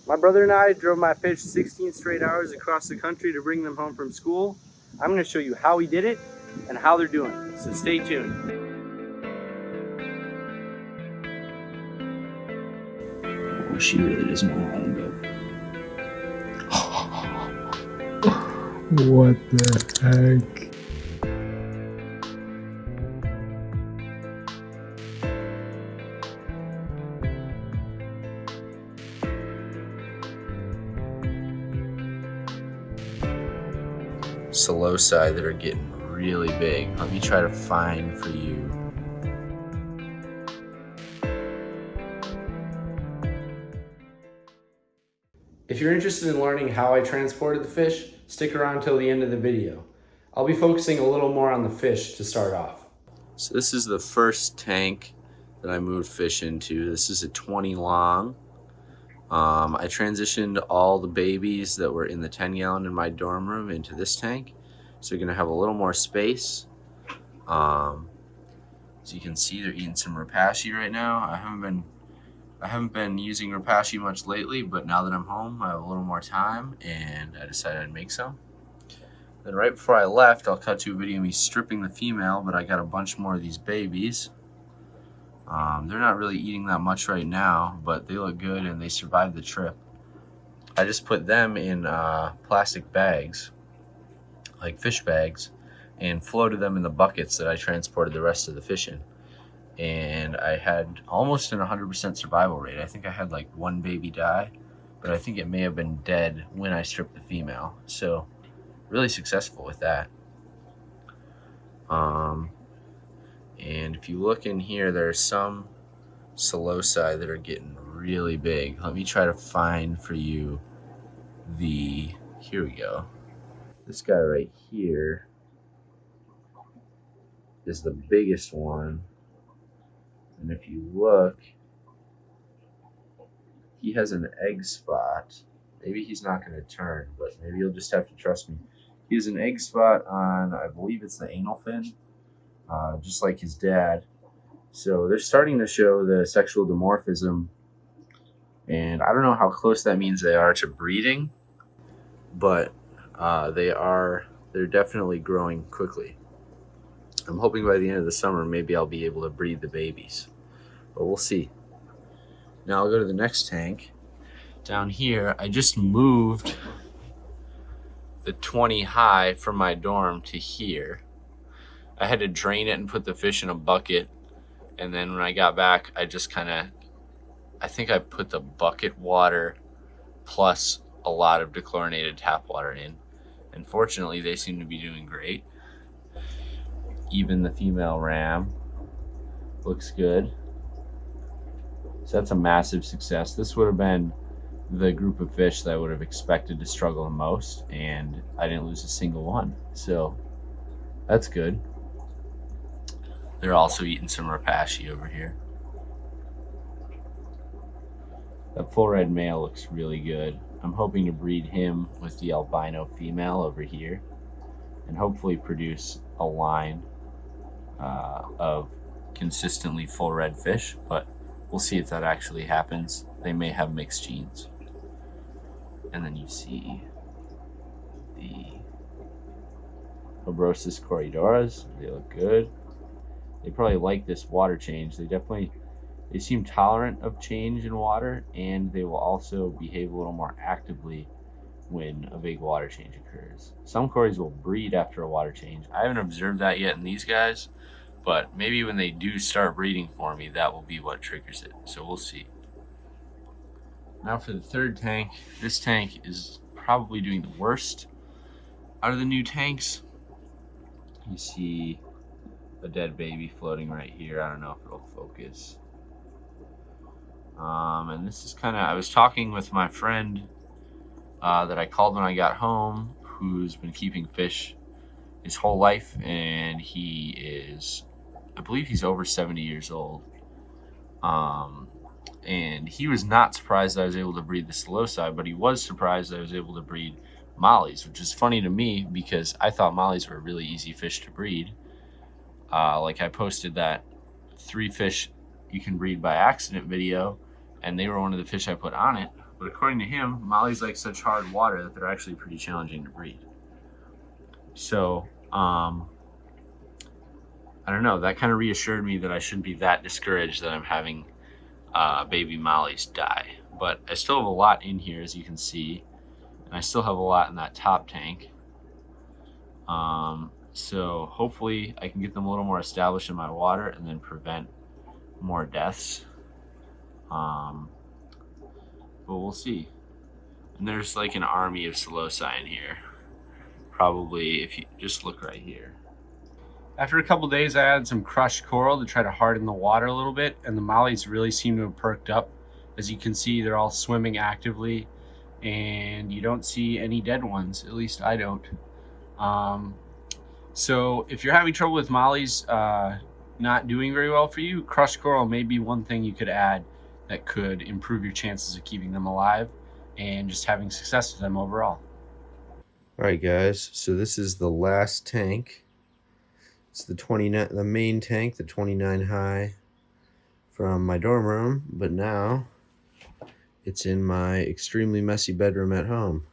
My brother and I drove my fish 16 straight hours across the country to bring them home from school. I'm going to show you how we did it and how they're doing, so stay tuned. Oh, she really doesn't want to let him go. What the heck? Celosi that are getting really big. Let me try to find for you. If you're interested in learning how I transported the fish, stick around till the end of the video. I'll be focusing a little more on the fish to start off. So this is the first tank that I moved fish into. This is a 20 long. I transitioned all the babies that were in the 10 gallon in my dorm room into this tank. So you're gonna have a little more space. As you can see, they're eating some rapashi right now. I haven't been using rapashi much lately, but now that I'm home, I have a little more time and I decided I'd make some. Then right before I left, I'll cut to a video of me stripping the female, but I got a bunch more of these babies. They're not really eating that much right now, but they look good and they survived the trip. I just put them in plastic bags, like fish bags, and floated them in the buckets that I transported the rest of the fish in. And I had almost an 100% survival rate. I think I had like one baby die, but I think it may have been dead when I stripped the female. So really successful with that. And if you look in here, there's some celosi that are getting really big. Let me try to find for you here we go. This guy right here is the biggest one. And if you look, he has an egg spot. Maybe he's not going to turn, but maybe you'll just have to trust me. He has an egg spot on, I believe it's the anal fin, just like his dad. So they're starting to show the sexual dimorphism, and I don't know how close that means they are to breeding, but they're definitely growing quickly. I'm hoping by the end of the summer, maybe I'll be able to breed the babies, but we'll see. Now I'll go to the next tank. Down here, I just moved the 20 high from my dorm to here. I had to drain it and put the fish in a bucket. And then when I got back, I just I think I put the bucket water plus a lot of dechlorinated tap water in. And fortunately, they seem to be doing great. Even the female ram looks good. So that's a massive success. This would have been the group of fish that I would have expected to struggle the most, and I didn't lose a single one. So that's good. They're also eating some rapashi over here. That full red male looks really good. I'm hoping to breed him with the albino female over here and hopefully produce a line of consistently full red fish, but we'll see if that actually happens. They may have mixed genes. And then you see the Obrosis corridoras. They look good. They probably like this water change. They seem tolerant of change in water, and they will also behave a little more actively when a big water change occurs. Some corries will breed after a water change. I haven't observed that yet in these guys, but maybe when they do start breeding for me, that will be what triggers it. So we'll see. Now for the third tank. This tank is probably doing the worst out of the new tanks. You see a dead baby floating right here. I don't know if it'll focus. And this is I was talking with my friend that I called when I got home, who's been keeping fish his whole life, and I believe he's over 70 years old. And he was not surprised that I was able to breed the celosi, but he was surprised that I was able to breed mollies, which is funny to me because I thought mollies were a really easy fish to breed. Like I posted that 3 fish you can breed by accident video, and they were one of the fish I put on it. But according to him, mollies like such hard water that they're actually pretty challenging to breed. So, I don't know. That kind of reassured me that I shouldn't be that discouraged that I'm having baby mollies die. But I still have a lot in here, as you can see, and I still have a lot in that top tank. So hopefully I can get them a little more established in my water and then prevent more deaths. But we'll see. And there's like an army of Celosi in here. Probably, if you just look right here. After a couple days, I added some crushed coral to try to harden the water a little bit, and the mollies really seem to have perked up. As you can see, they're all swimming actively, and you don't see any dead ones. At least I don't. So if you're having trouble with mollies not doing very well for you, crushed coral may be one thing you could add that could improve your chances of keeping them alive and just having success with them overall. All right, guys, so this is the last tank. It's the main tank, the 29 high from my dorm room, but now it's in my extremely messy bedroom at home.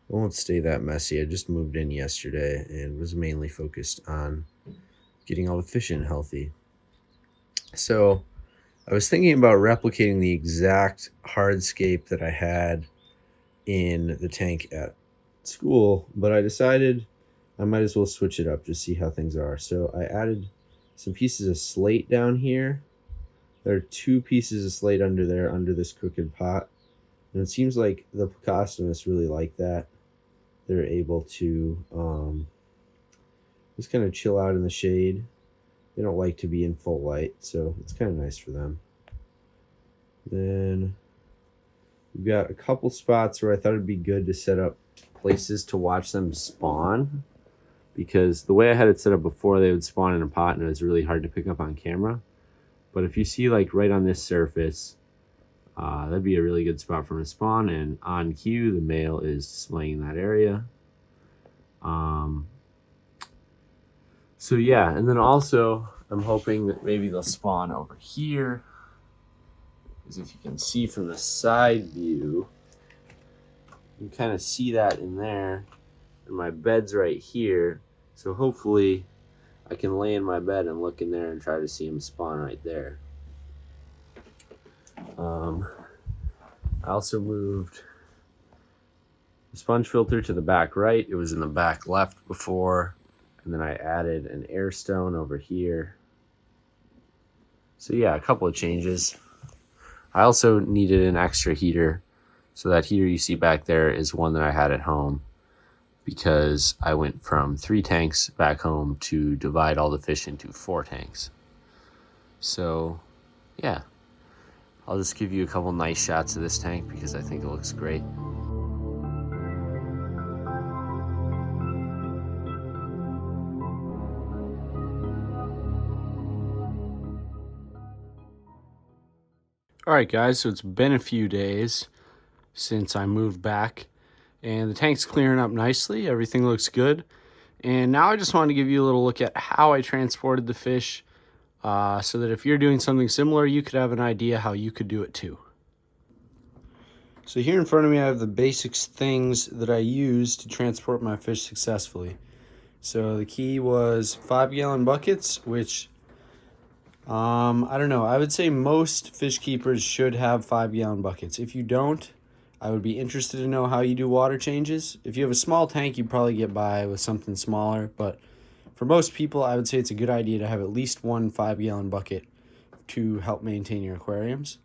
It won't stay that messy. I just moved in yesterday and was mainly focused on getting all the fish in healthy. So I was thinking about replicating the exact hardscape that I had in the tank at school, but I decided I might as well switch it up, just see how things are. So I added some pieces of slate down here. There are 2 pieces of slate under there, under this crooked pot. And it seems like the Pocostomys really like that. They're able to just kind of chill out in the shade. They don't like to be in full light, so it's kind of nice for them. Then we've got a couple spots where I thought it'd be good to set up places to watch them spawn, because the way I had it set up before, they would spawn in a pot and it was really hard to pick up on camera. But if you see like right on this surface, that'd be a really good spot for them to spawn, and on cue the male is displaying in that area. So yeah, and then also I'm hoping that maybe they'll spawn over here, because if you can see from the side view, you can kind of see that in there, and my bed's right here, so hopefully I can lay in my bed and look in there and try to see them spawn right there. I also moved the sponge filter to the back right. It was in the back left before, and then I added an air stone over here. So yeah, a couple of changes. I also needed an extra heater, so that heater you see back there is one that I had at home, because I went from 3 tanks back home to divide all the fish into 4 tanks. So yeah, I'll just give you a couple nice shots of this tank because I think it looks great. All right, guys, so it's been a few days since I moved back, and the tank's clearing up nicely. Everything looks good. And now I just wanted to give you a little look at how I transported the fish, so that if you're doing something similar, you could have an idea how you could do it too. So here in front of me, I have the basics things that I use to transport my fish successfully. So the key was 5-gallon buckets, which I don't know. I would say most fish keepers should have 5-gallon buckets. If you don't, I would be interested to know how you do water changes. If you have a small tank, you'd probably get by with something smaller. But for most people, I would say it's a good idea to have at least one 5-gallon bucket to help maintain your aquariums.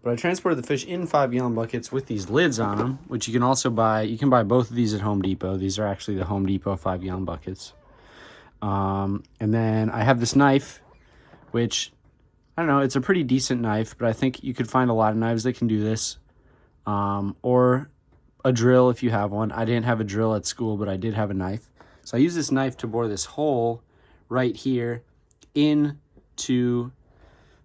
But I transported the fish in 5-gallon buckets with these lids on them, which you can also buy. You can buy both of these at Home Depot. These are actually the Home Depot 5-gallon buckets. And then I have this knife, which, I don't know, it's a pretty decent knife, but I think you could find a lot of knives that can do this. Or a drill if you have one. I didn't have a drill at school, but I did have a knife. So I use this knife to bore this hole right here into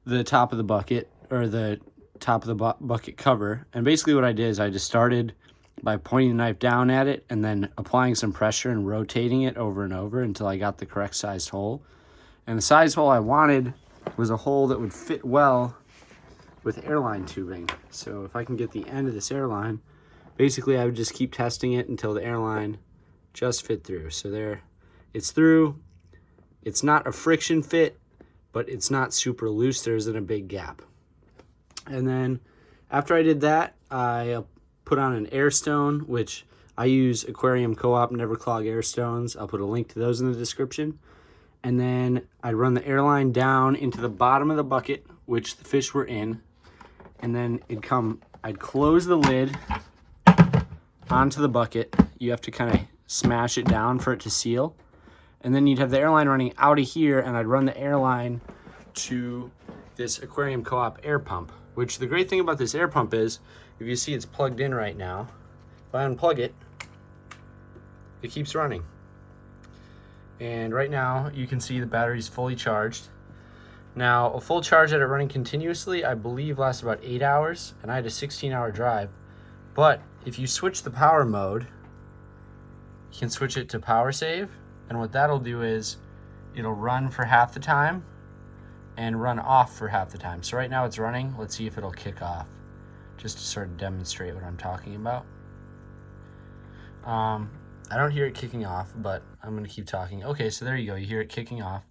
the top of the bucket, or the top of the bucket cover. And basically what I did is I just started by pointing the knife down at it and then applying some pressure and rotating it over and over until I got the correct sized hole. And the size hole I wanted was a hole that would fit well with airline tubing. So if I can get the end of this airline, basically I would just keep testing it until the airline just fit through. So there, it's through. It's not a friction fit, but it's not super loose. There isn't a big gap. And then after I did that, I put on an air stone, which I use Aquarium Co-op Never Clog air stones. I'll put a link to those in the description. And then I'd run the airline down into the bottom of the bucket, which the fish were in. And then I'd close the lid onto the bucket. You have to kind of smash it down for it to seal. And then you'd have the airline running out of here, and I'd run the airline to this Aquarium Co-op air pump, which the great thing about this air pump is, if you see it's plugged in right now, if I unplug it, it keeps running. And right now you can see the battery's fully charged. Now a full charge at it running continuously, I believe lasts about 8 hours, and I had a 16-hour drive. But if you switch the power mode, you can switch it to power save, and what that'll do is it'll run for half the time and run off for half the time. So right now it's running. Let's see if it'll kick off, just to sort of demonstrate what I'm talking about. I don't hear it kicking off, but I'm going to keep talking. Okay, so there you go. You hear it kicking off.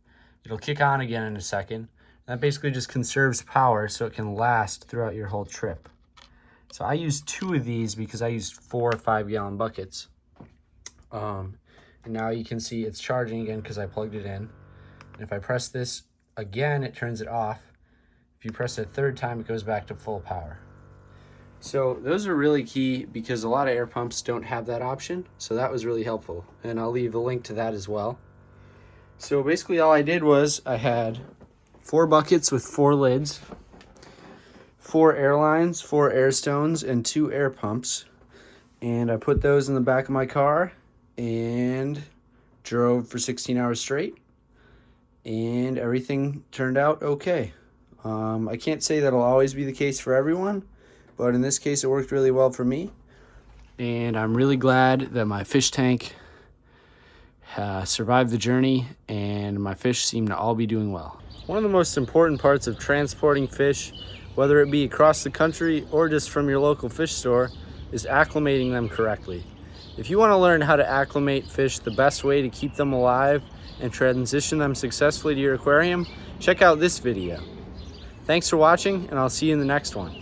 It'll kick on again in a second. That basically just conserves power so it can last throughout your whole trip. So I used 2 of these because I used 4 or 5 gallon buckets. And now you can see it's charging again because I plugged it in. And if I press this again, it turns it off. If you press it a third time, it goes back to full power. So those are really key because a lot of air pumps don't have that option. So that was really helpful. And I'll leave a link to that as well. So basically all I did was I had 4 buckets with 4 lids, 4 airlines, 4 air stones, and 2 air pumps. And I put those in the back of my car and drove for 16 hours straight. And everything turned out okay. I can't say that'll always be the case for everyone, but in this case it worked really well for me. And I'm really glad that my fish tank survived the journey and my fish seem to all be doing well. One of the most important parts of transporting fish, whether it be across the country or just from your local fish store, is acclimating them correctly. If you want to learn how to acclimate fish the best way to keep them alive and transition them successfully to your aquarium, check out this video. Thanks for watching, and I'll see you in the next one.